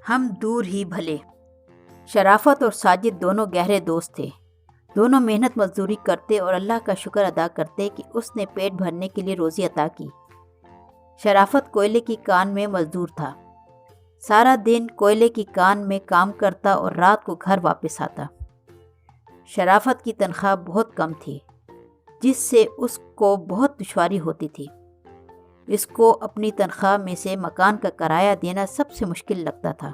हम दूर ही भले। शराफत और साजिद दोनों गहरे दोस्त थे। दोनों मेहनत मजदूरी करते और अल्लाह का शुक्र अदा करते कि उसने पेट भरने के लिए रोज़ी अता की। शराफत कोयले की कान में मजदूर था। सारा दिन कोयले की कान में काम करता और रात को घर वापस आता। शराफत की तनख्वाह बहुत कम थी, जिससे उसको बहुत दुश्वारी होती थी। इसको अपनी तनख्वाह में से मकान का किराया देना सबसे मुश्किल लगता था।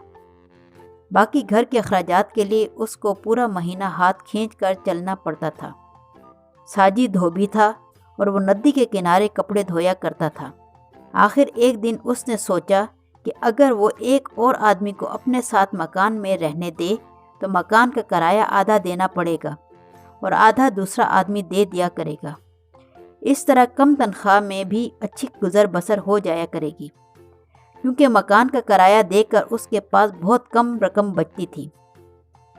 बाकी घर के अखराजात के लिए उसको पूरा महीना हाथ खींच कर चलना पड़ता था। साजिद धोबी था और वो नदी के किनारे कपड़े धोया करता था। आखिर एक दिन उसने सोचा कि अगर वो एक और आदमी को अपने साथ मकान में रहने दे तो मकान का किराया आधा देना पड़ेगा और आधा दूसरा आदमी दे दिया करेगा। इस तरह कम तनख्वाह में भी अच्छी गुजर बसर हो जाया करेगी, क्योंकि मकान का किराया देकर उसके पास बहुत कम रकम बचती थी।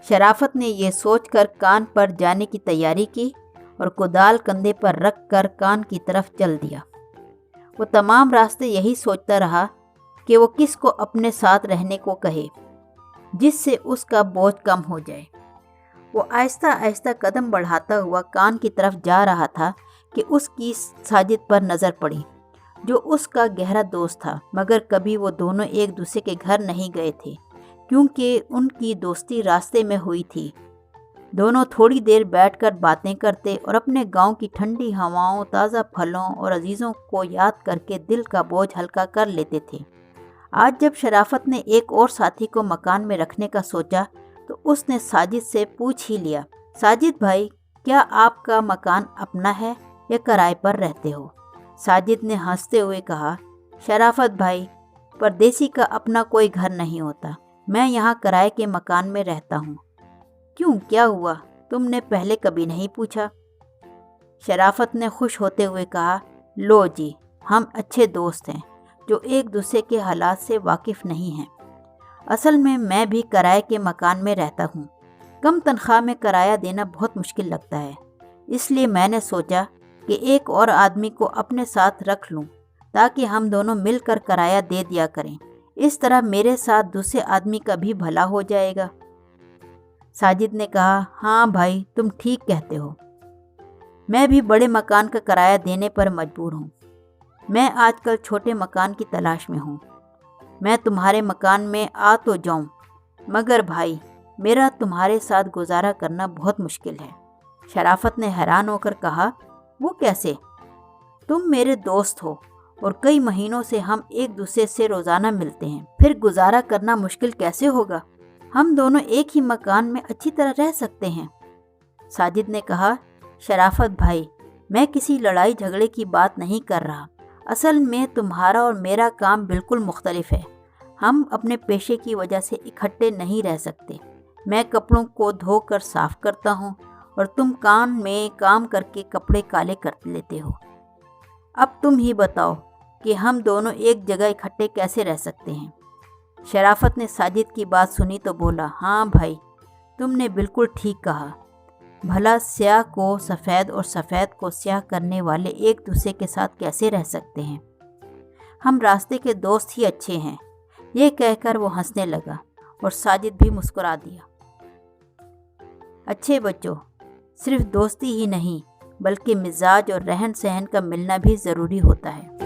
शराफत ने यह सोचकर कान पर जाने की तैयारी की और कुदाल कंधे पर रख कर कान की तरफ चल दिया। वो तमाम रास्ते यही सोचता रहा कि वो किस को अपने साथ रहने को कहे, जिससे उसका बोझ कम हो जाए। वो आहिस्ता आहिस्ता कदम बढ़ाता हुआ कान की तरफ जा रहा था कि उसकी साजिद पर नज़र पड़ी, जो उसका गहरा दोस्त था। मगर कभी वो दोनों एक दूसरे के घर नहीं गए थे, क्योंकि उनकी दोस्ती रास्ते में हुई थी। दोनों थोड़ी देर बैठकर बातें करते और अपने गांव की ठंडी हवाओं, ताज़ा फलों और अजीज़ों को याद करके दिल का बोझ हल्का कर लेते थे। आज जब शराफत ने एक और साथी को मकान में रखने का सोचा तो उसने साजिद से पूछ ही लिया, साजिद भाई, क्या आपका मकान अपना है या किराए पर रहते हो? साजिद ने हंसते हुए कहा, शराफत भाई, परदेसी का अपना कोई घर नहीं होता। मैं यहाँ किराए के मकान में रहता हूँ। क्यों, क्या हुआ? तुमने पहले कभी नहीं पूछा। शराफत ने खुश होते हुए कहा, लो जी, हम अच्छे दोस्त हैं जो एक दूसरे के हालात से वाकिफ़ नहीं हैं। असल में मैं भी किराए के मकान में रहता हूँ। कम तनख्वाह में किराया देना बहुत मुश्किल लगता है, इसलिए मैंने सोचा कि एक और आदमी को अपने साथ रख लूं ताकि हम दोनों मिलकर किराया दे दिया करें। इस तरह मेरे साथ दूसरे आदमी का भी भला हो जाएगा। साजिद ने कहा, हाँ भाई, तुम ठीक कहते हो। मैं भी बड़े मकान का किराया देने पर मजबूर हूँ। मैं आजकल छोटे मकान की तलाश में हूँ। मैं तुम्हारे मकान में आ तो जाऊँ, मगर भाई, मेरा तुम्हारे साथ गुजारा करना बहुत मुश्किल है। शराफत ने हैरान होकर कहा, वो कैसे? तुम मेरे दोस्त हो और कई महीनों से हम एक दूसरे से रोज़ाना मिलते हैं, फिर गुजारा करना मुश्किल कैसे होगा? हम दोनों एक ही मकान में अच्छी तरह रह सकते हैं। साजिद ने कहा, शराफत भाई, मैं किसी लड़ाई झगड़े की बात नहीं कर रहा। असल में तुम्हारा और मेरा काम बिल्कुल मुख्तलिफ है। हम अपने पेशे की वजह से इकट्ठे नहीं रह सकते। मैं कपड़ों को धोकर साफ करता हूँ और तुम कान में काम करके कपड़े काले कर लेते हो। अब तुम ही बताओ कि हम दोनों एक जगह इकट्ठे कैसे रह सकते हैं? शराफत ने साजिद की बात सुनी तो बोला, हाँ भाई, तुमने बिल्कुल ठीक कहा। भला स्याह को सफ़ेद और सफ़ेद को स्याह करने वाले एक दूसरे के साथ कैसे रह सकते हैं? हम रास्ते के दोस्त ही अच्छे हैं। ये कहकर वो हंसने लगा और साजिद भी मुस्कुरा दिया। अच्छे बच्चों, सिर्फ दोस्ती ही नहीं बल्कि मिजाज और रहन सहन का मिलना भी ज़रूरी होता है।